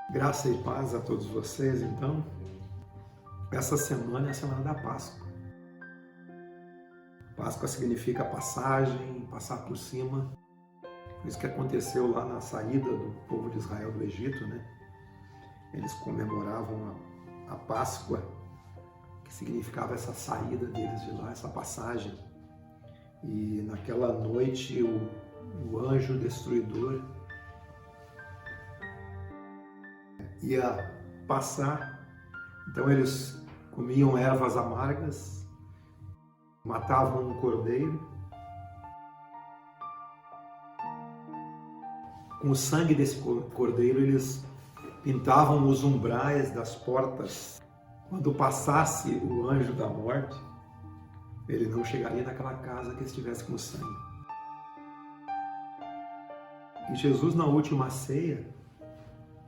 Graça e paz a todos vocês, então. Essa semana é a semana da Páscoa. Páscoa significa passagem, passar por cima. Foi isso que aconteceu lá na saída do povo de Israel do Egito, né? Eles comemoravam a Páscoa, que significava essa saída deles de lá, essa passagem. E naquela noite o anjo destruidor ia passar. Então eles comiam ervas amargas, matavam um cordeiro. Com o sangue desse cordeiro eles pintavam os umbrais das portas. Quando passasse o anjo da morte, ele não chegaria naquela casa que estivesse com sangue. E Jesus, na última ceia,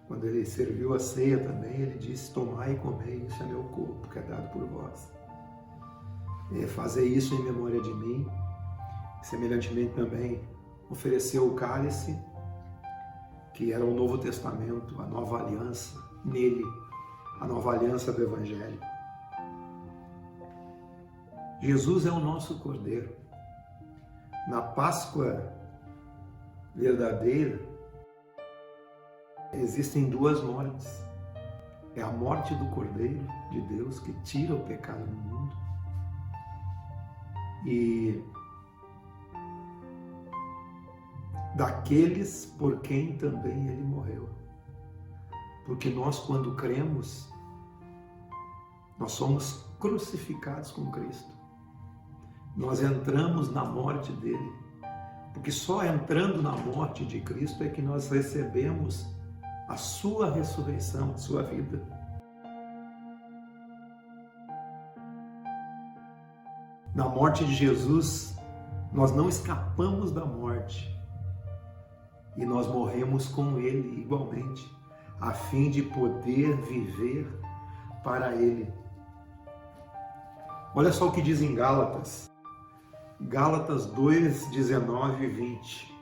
quando ele serviu a ceia também, ele disse: tomai e comei, isso é meu corpo, que é dado por vós. Fazer isso em memória de mim. Semelhantemente também ofereceu o cálice, que era o Novo Testamento, a nova aliança, nele, a nova aliança do Evangelho. Jesus é o nosso Cordeiro. Na Páscoa verdadeira, existem duas mortes. É a morte do Cordeiro de Deus, que tira o pecado do mundo, e daqueles por quem também ele morreu. Porque nós, quando cremos, nós somos crucificados com Cristo. Nós entramos na morte dele, porque só entrando na morte de Cristo é que nós recebemos a sua ressurreição, a sua vida. Na morte de Jesus, nós não escapamos da morte e nós morremos com ele igualmente, a fim de poder viver para ele. Olha só o que diz em Gálatas. Gálatas 2, 19 e 20.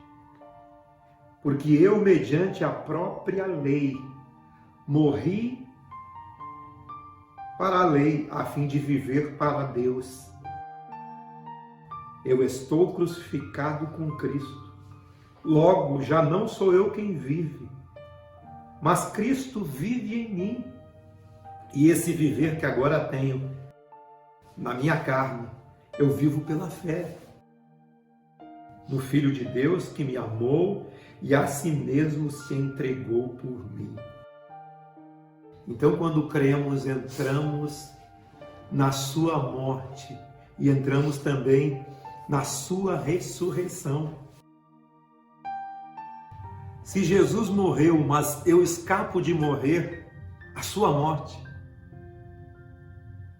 Porque eu, mediante a própria lei, morri para a lei, a fim de viver para Deus. Eu estou crucificado com Cristo. Logo, já não sou eu quem vive, mas Cristo vive em mim. E esse viver que agora tenho na minha carne, eu vivo pela fé no Filho de Deus que me amou e a si mesmo se entregou por mim. Então, quando cremos, entramos na sua morte e entramos também na sua ressurreição. Se Jesus morreu, mas eu escapo de morrer a sua morte,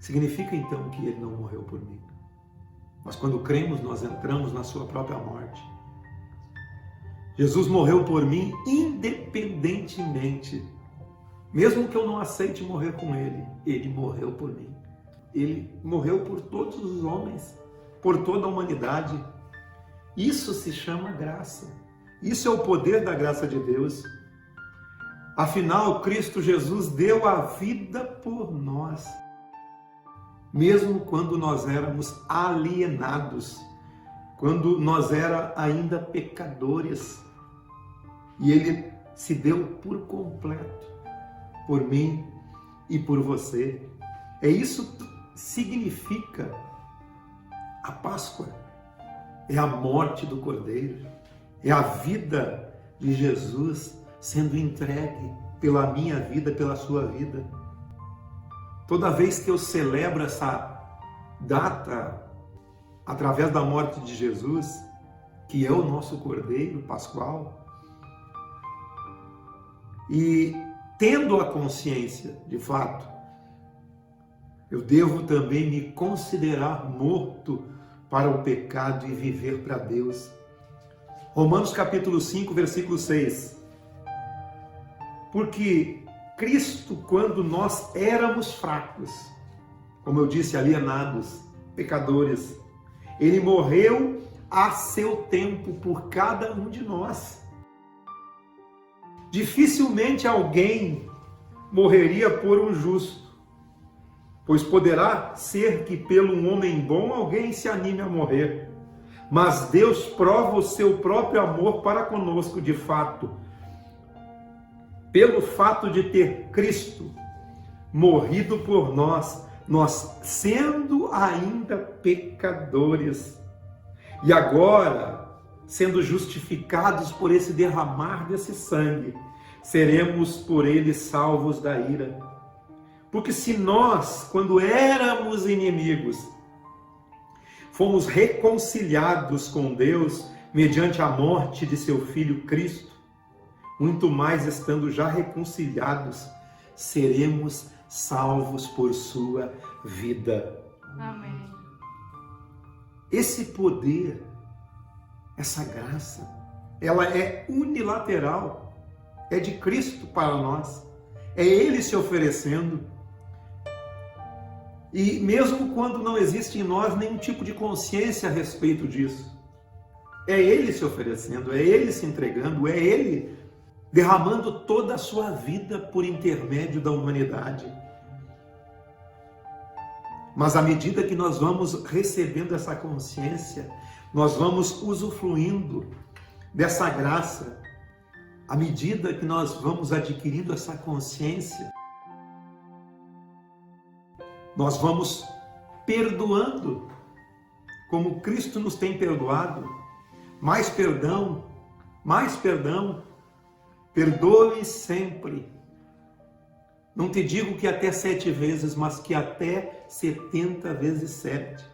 significa então que ele não morreu por mim. Mas quando cremos, nós entramos na sua própria morte. Jesus morreu por mim independentemente. Mesmo que eu não aceite morrer com ele, ele morreu por mim. Ele morreu por todos os homens, por toda a humanidade. Isso se chama graça. Isso é o poder da graça de Deus. Afinal, Cristo Jesus deu a vida por nós, mesmo quando nós éramos alienados, quando nós éramos ainda pecadores. E ele se deu por completo, por mim e por você. É isso que significa a Páscoa. É a morte do Cordeiro. É a vida de Jesus sendo entregue pela minha vida, pela sua vida. Toda vez que eu celebro essa data através da morte de Jesus, que é o nosso Cordeiro Pascual, e tendo a consciência, de fato, eu devo também me considerar morto para o pecado e viver para Deus. Romanos capítulo 5, versículo 6. Porque Cristo, quando nós éramos fracos, como eu disse, alienados, pecadores, ele morreu a seu tempo por cada um de nós. Dificilmente alguém morreria por um justo, pois poderá ser que pelo um homem bom alguém se anime a morrer. Mas Deus prova o seu próprio amor para conosco de fato, pelo fato de ter Cristo morrido por nós, nós sendo ainda pecadores, e agora, sendo justificados por esse derramar desse sangue, seremos por ele salvos da ira. Porque se nós, quando éramos inimigos, fomos reconciliados com Deus mediante a morte de seu Filho Cristo, muito mais estando já reconciliados, seremos salvos por sua vida. Amém. Esse poder, essa graça, ela é unilateral, é de Cristo para nós, é Ele se oferecendo. E mesmo quando não existe em nós nenhum tipo de consciência a respeito disso, é Ele se oferecendo, é Ele se entregando, é Ele derramando toda a sua vida por intermédio da humanidade. Mas à medida que nós vamos recebendo essa consciência, nós vamos usufruindo dessa graça. À medida que nós vamos adquirindo essa consciência, nós vamos perdoando, como Cristo nos tem perdoado. Mais perdão, mais perdão. Perdoe sempre. Não te digo que até 7 vezes, mas que até 70 vezes 7.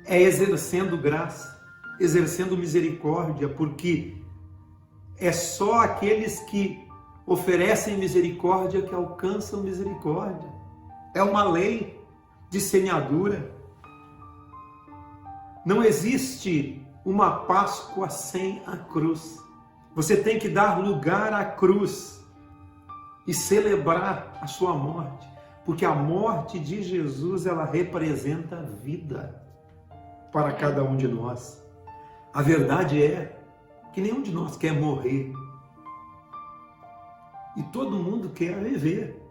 É exercendo graça, exercendo misericórdia, porque é só aqueles que oferecem misericórdia que alcançam misericórdia. É uma lei de semeadura. Não existe uma Páscoa sem a cruz. Você tem que dar lugar à cruz e celebrar a sua morte, porque a morte de Jesus, ela representa a vida para cada um de nós. A verdade é que nenhum de nós quer morrer. E todo mundo quer viver.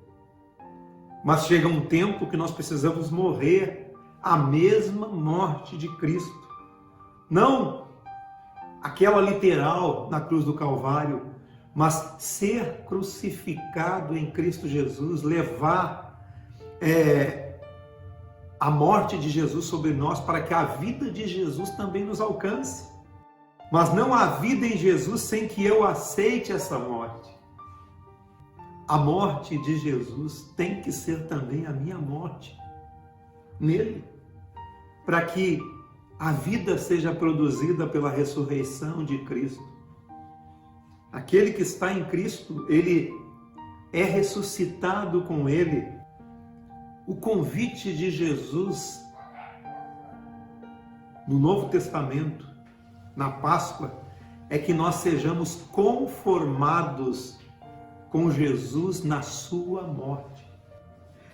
Mas chega um tempo que nós precisamos morrer a mesma morte de Cristo. Não aquela literal na cruz do Calvário, mas ser crucificado em Cristo Jesus, levar a morte de Jesus sobre nós para que a vida de Jesus também nos alcance. Mas não há vida em Jesus sem que eu aceite essa morte. A morte de Jesus tem que ser também a minha morte nele, para que a vida seja produzida pela ressurreição de Cristo. Aquele que está em Cristo, ele é ressuscitado com ele. O convite de Jesus no Novo Testamento, na Páscoa, é que nós sejamos conformados com Jesus na sua morte.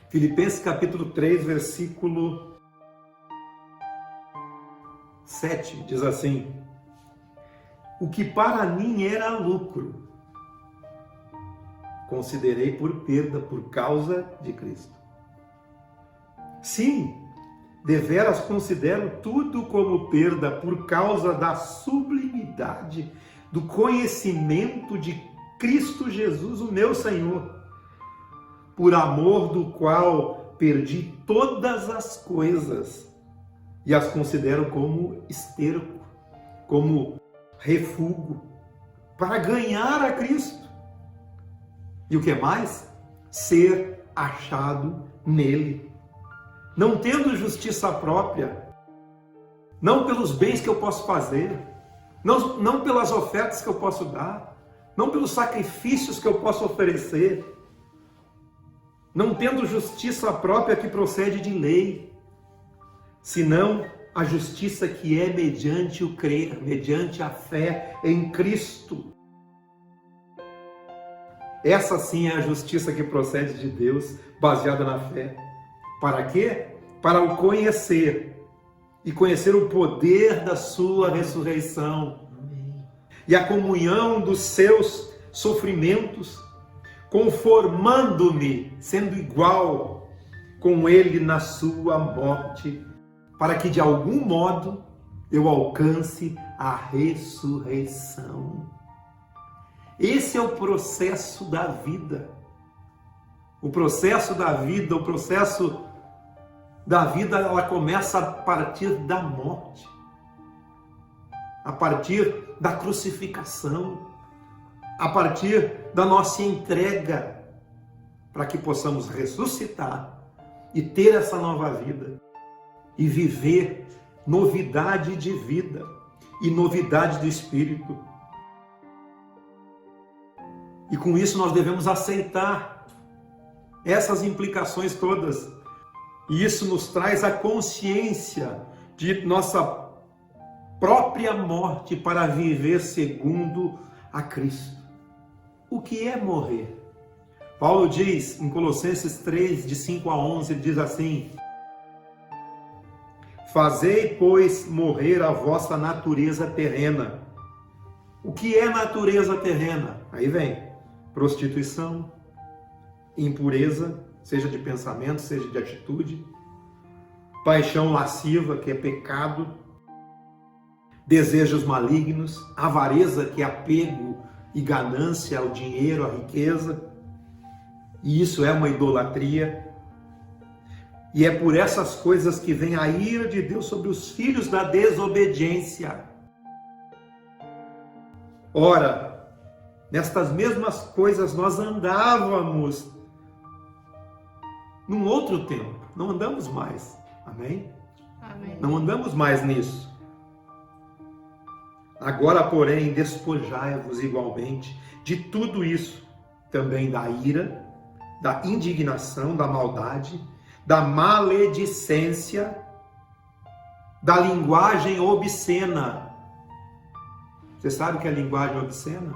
Filipenses capítulo 3, versículo 7, diz assim: o que para mim era lucro, considerei por perda por causa de Cristo. Sim, deveras considero tudo como perda por causa da sublimidade do conhecimento de Cristo Jesus, o meu Senhor, por amor do qual perdi todas as coisas e as considero como esterco, como refúgio, para ganhar a Cristo. E o que mais? Ser achado nele. Não tendo justiça própria, não pelos bens que eu posso fazer, não pelas ofertas que eu posso dar, não pelos sacrifícios que eu posso oferecer, não tendo justiça própria que procede de lei, senão a justiça que é mediante o crer, mediante a fé em Cristo. Essa sim é a justiça que procede de Deus, baseada na fé. Para quê? Para o conhecer, e conhecer o poder da sua ressurreição, e a comunhão dos seus sofrimentos, conformando-me, sendo igual com ele na sua morte, para que de algum modo eu alcance a ressurreição. Esse é o processo da vida. O processo da vida, ela começa a partir da morte, a partir da crucificação, a partir da nossa entrega, para que possamos ressuscitar e ter essa nova vida e viver novidade de vida e novidade do Espírito. E com isso nós devemos aceitar essas implicações todas. E isso nos traz a consciência de nossa própria morte para viver segundo a Cristo. O que é morrer? Paulo diz em Colossenses 3, de 5 a 11, ele diz assim: fazei, pois, morrer a vossa natureza terrena. O que é natureza terrena? Aí vem prostituição, impureza, seja de pensamento, seja de atitude, paixão lasciva, que é pecado, desejos malignos, avareza, que é apego e ganância ao dinheiro, à riqueza, e isso é uma idolatria. E é por essas coisas que vem a ira de Deus sobre os filhos da desobediência. Ora, nestas mesmas coisas nós andávamos num outro tempo, não andamos mais, amém? Amém. Não andamos mais nisso. Agora, porém, despojai-vos igualmente de tudo isso, também da ira, da indignação, da maldade, da maledicência, da linguagem obscena. Você sabe o que é linguagem obscena?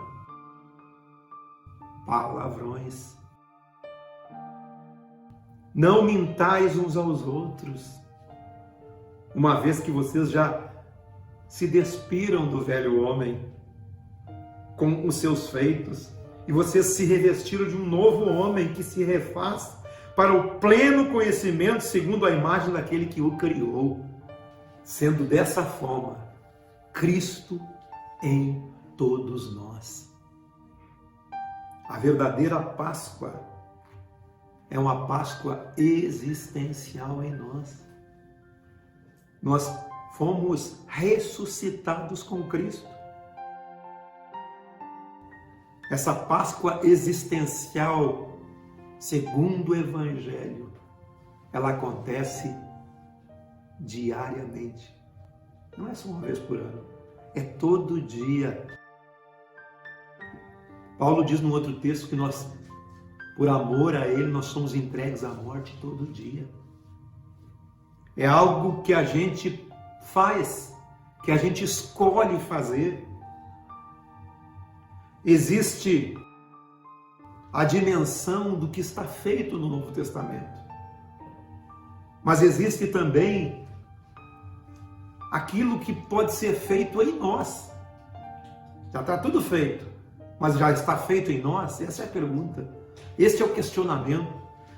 Palavrões. Não mintais uns aos outros, uma vez que vocês já se despiram do velho homem com os seus feitos, e vocês se revestiram de um novo homem que se refaz para o pleno conhecimento segundo a imagem daquele que o criou, sendo dessa forma Cristo em todos nós. A verdadeira Páscoa é uma Páscoa existencial em nós. Nós fomos ressuscitados com Cristo. Essa Páscoa existencial, segundo o Evangelho, ela acontece diariamente. Não é só uma vez por ano, é todo dia. Paulo diz no outro texto que nós, por amor a Ele, nós somos entregues à morte todo dia. É algo que a gente faz, que a gente escolhe fazer. Existe a dimensão do que está feito no Novo Testamento, mas existe também aquilo que pode ser feito em nós. Já está tudo feito, mas já está feito em nós? Essa é a pergunta. Este é o questionamento.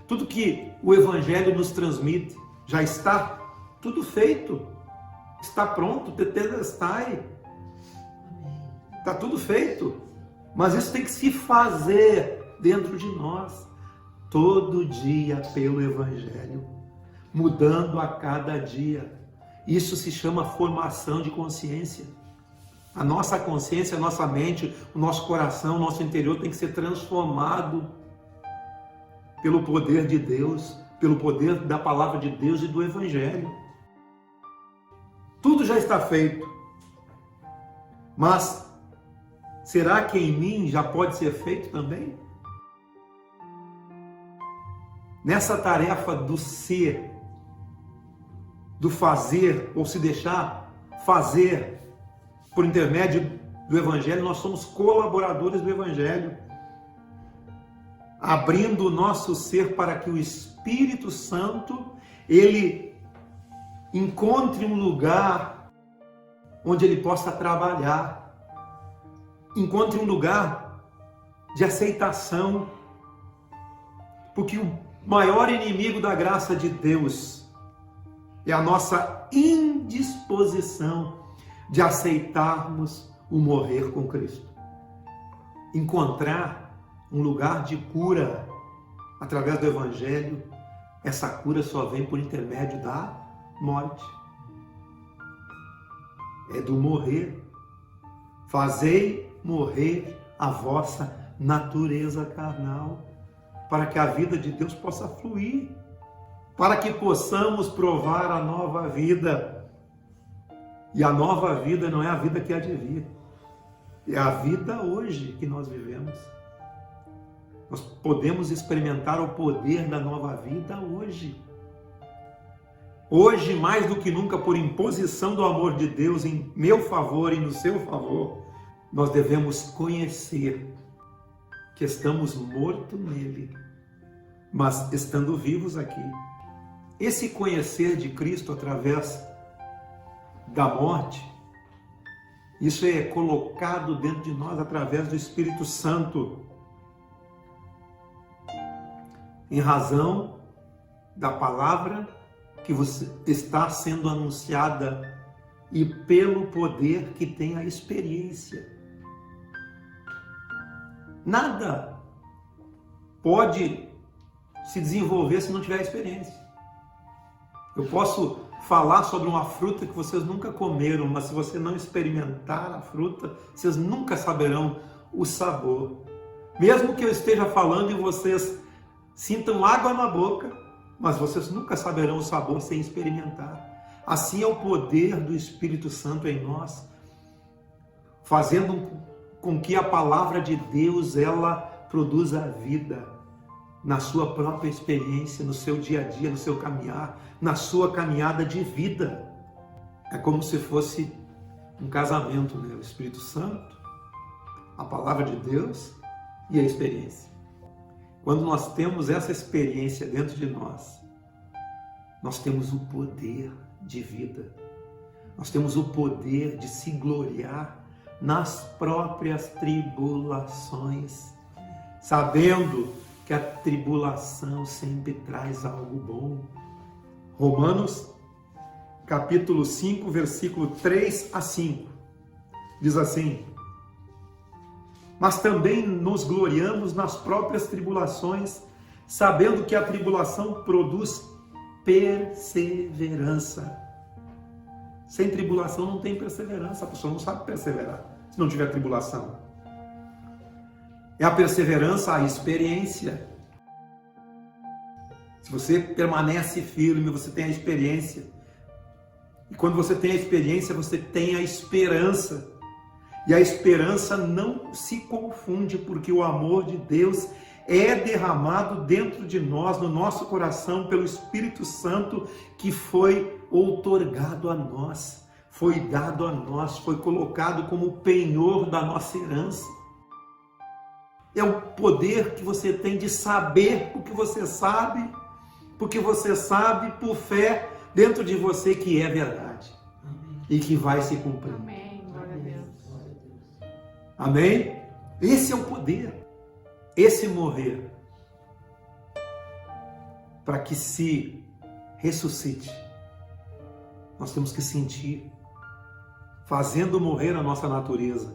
Tudo que o Evangelho nos transmite já está tudo feito. Está pronto, tetelestai. Está tudo feito. Mas isso tem que se fazer dentro de nós, todo dia pelo Evangelho, mudando a cada dia. Isso se chama formação de consciência. A nossa consciência, a nossa mente, o nosso coração, o nosso interior tem que ser transformado pelo poder de Deus, pelo poder da palavra de Deus e do Evangelho. Tudo já está feito, mas será que em mim já pode ser feito também? Nessa tarefa do ser, do fazer ou se deixar fazer por intermédio do Evangelho, nós somos colaboradores do Evangelho, abrindo o nosso ser para que o Espírito Santo, ele encontre um lugar onde ele possa trabalhar, encontre um lugar de aceitação Porque o maior inimigo da graça de Deus é a nossa indisposição de aceitarmos o morrer com Cristo. Encontrar um lugar de cura através do Evangelho, essa cura só vem por intermédio da morte. É do morrer. Fazei morrer a vossa natureza carnal, para que a vida de Deus possa fluir, para que possamos provar a nova vida. E a nova vida não é a vida que há de vir, é a vida hoje que nós vivemos. Nós podemos experimentar o poder da nova vida hoje. Hoje, mais do que nunca, por imposição do amor de Deus em meu favor e no seu favor, nós devemos conhecer que estamos mortos nele, mas estando vivos aqui. Esse conhecer de Cristo através da morte, isso é colocado dentro de nós através do Espírito Santo, em razão da palavra que você está sendo anunciada e pelo poder que tem a experiência. Nada pode se desenvolver se não tiver experiência. Eu posso falar sobre uma fruta que vocês nunca comeram, mas se você não experimentar a fruta, vocês nunca saberão o sabor. Mesmo que eu esteja falando e vocês sintam água na boca, mas vocês nunca saberão o sabor sem experimentar. Assim é o poder do Espírito Santo em nós, fazendo com que a palavra de Deus ela produza a vida na sua própria experiência, no seu dia a dia, no seu caminhar, na sua caminhada de vida. É como se fosse um casamento, né? O Espírito Santo, a palavra de Deus e a experiência. Quando nós temos essa experiência dentro de nós, nós temos o poder de vida. Nós temos o poder de se gloriar nas próprias tribulações, sabendo que a tribulação sempre traz algo bom. Romanos, capítulo 5, versículo 3 a 5, diz assim: mas também nos gloriamos nas próprias tribulações, sabendo que a tribulação produz perseverança. Sem tribulação não tem perseverança, a pessoa não sabe perseverar se não tiver tribulação. É a perseverança, a experiência. Se você permanece firme, você tem a experiência. E quando você tem a experiência, você tem a esperança. E a esperança não se confunde, porque o amor de Deus é derramado dentro de nós, no nosso coração, pelo Espírito Santo, que foi outorgado a nós, foi dado a nós, foi colocado como penhor da nossa herança. É o poder que você tem de saber o que você sabe, porque você sabe por fé dentro de você que é verdade. Amém. E que vai se cumprir. Amém. Glória a Deus. Amém? Esse é o poder. Esse morrer. Para que se ressuscite, nós temos que sentir, fazendo morrer a nossa natureza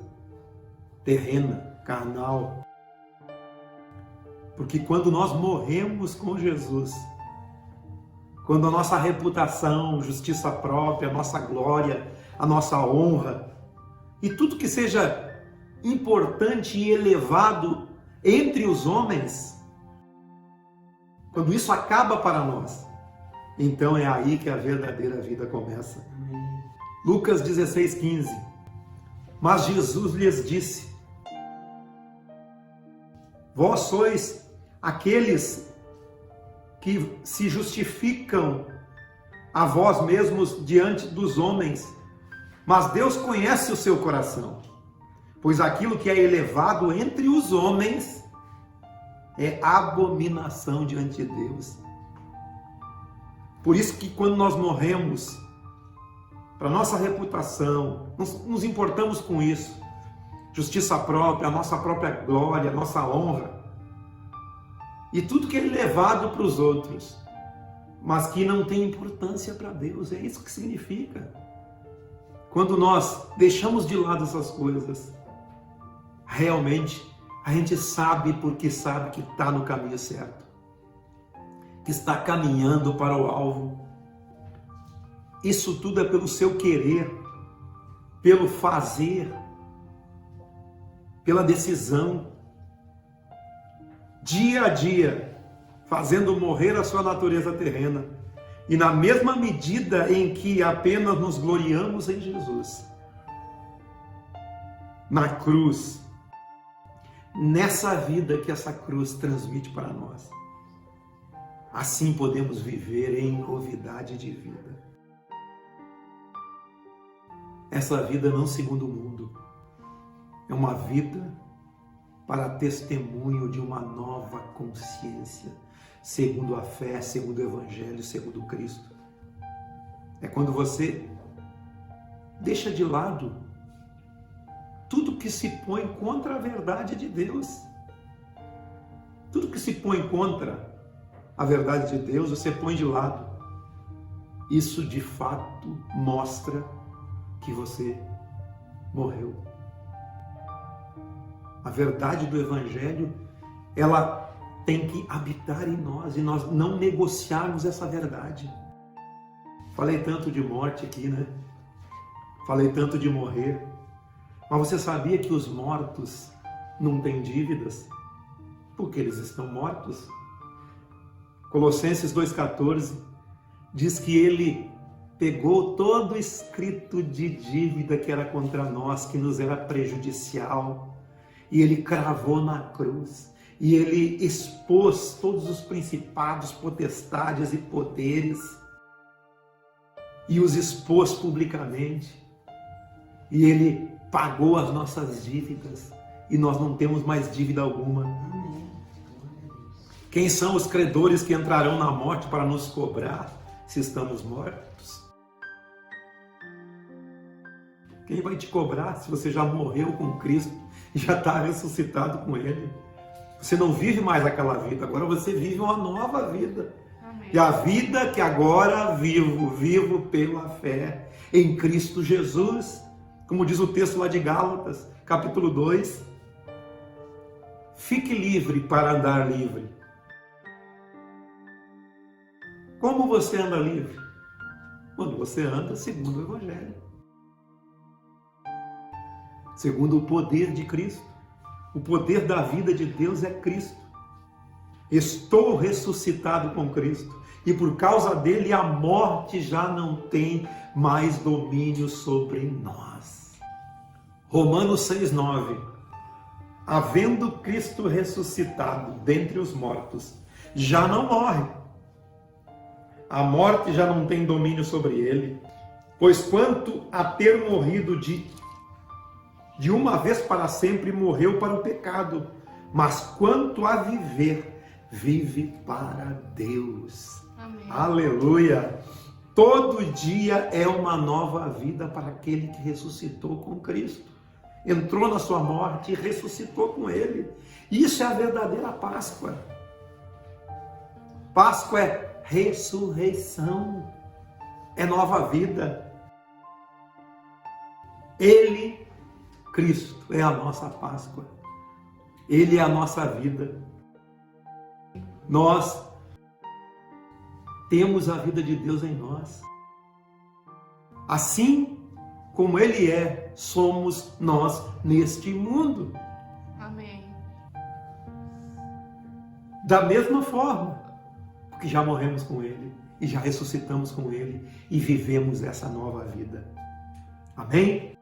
terrena, carnal. Porque quando nós morremos com Jesus, quando a nossa reputação, justiça própria, a nossa glória, a nossa honra e tudo que seja importante e elevado entre os homens, quando isso acaba para nós, então é aí que a verdadeira vida começa. Amém. Lucas 16:15. Mas Jesus lhes disse: vós sois aqueles que se justificam a vós mesmos diante dos homens, mas Deus conhece o seu coração, pois aquilo que é elevado entre os homens é abominação diante de Deus. Por isso que quando nós morremos, para nossa reputação, nos importamos com isso, justiça própria, a nossa própria glória, a nossa honra, e tudo que é levado para os outros, mas que não tem importância para Deus. É isso que significa. Quando nós deixamos de lado essas coisas, realmente a gente sabe porque sabe que está no caminho certo, que está caminhando para o alvo. Isso tudo é pelo seu querer, pelo fazer, pela decisão, dia a dia, fazendo morrer a sua natureza terrena. E na mesma medida em que apenas nos gloriamos em Jesus, na cruz, nessa vida que essa cruz transmite para nós, assim podemos viver em novidade de vida. Essa vida não segundo o mundo, é uma vida para testemunho de uma nova consciência, segundo a fé, segundo o Evangelho, segundo Cristo. É quando você deixa de lado tudo que se põe contra a verdade de Deus. Tudo que se põe contra a verdade de Deus, você põe de lado. Isso de fato mostra que você morreu. A verdade do Evangelho, ela tem que habitar em nós e nós não negociarmos essa verdade. Falei tanto de morte aqui, né? Falei tanto de morrer. Mas você sabia que os mortos não têm dívidas? Porque eles estão mortos. Colossenses 2,14 diz que ele pegou todo o escrito de dívida que era contra nós, que nos era prejudicial, e ele cravou na cruz. E ele expôs todos os principados, potestades e poderes, e os expôs publicamente. E ele pagou as nossas dívidas, e nós não temos mais dívida alguma. Quem são os credores que entrarão na morte para nos cobrar se estamos mortos? Quem vai te cobrar se você já morreu com Cristo e já está ressuscitado com Ele? Você não vive mais aquela vida, agora você vive uma nova vida. Amém. E a vida que agora vivo pela fé em Cristo Jesus. Como diz o texto lá de Gálatas, capítulo 2. Fique livre para andar livre. Como você anda livre? Quando você anda segundo o Evangelho. Segundo o poder de Cristo. O poder da vida de Deus é Cristo. Estou ressuscitado com Cristo. E por causa dele a morte já não tem mais domínio sobre nós. Romanos 6,9. Havendo Cristo ressuscitado dentre os mortos, já não morre. A morte já não tem domínio sobre ele. Pois quanto a ter morrido de uma vez para sempre, morreu para o pecado, mas quanto a viver, vive para Deus. Amém. Aleluia! Todo dia é uma nova vida para aquele que ressuscitou com Cristo. Entrou na sua morte e ressuscitou com Ele. Isso é a verdadeira Páscoa. Páscoa é ressurreição, é nova vida. Ele, Cristo, é a nossa Páscoa. Ele é a nossa vida. Nós temos a vida de Deus em nós. Assim como Ele é, somos nós neste mundo. Amém. Da mesma forma, porque já morremos com Ele e já ressuscitamos com Ele e vivemos essa nova vida. Amém?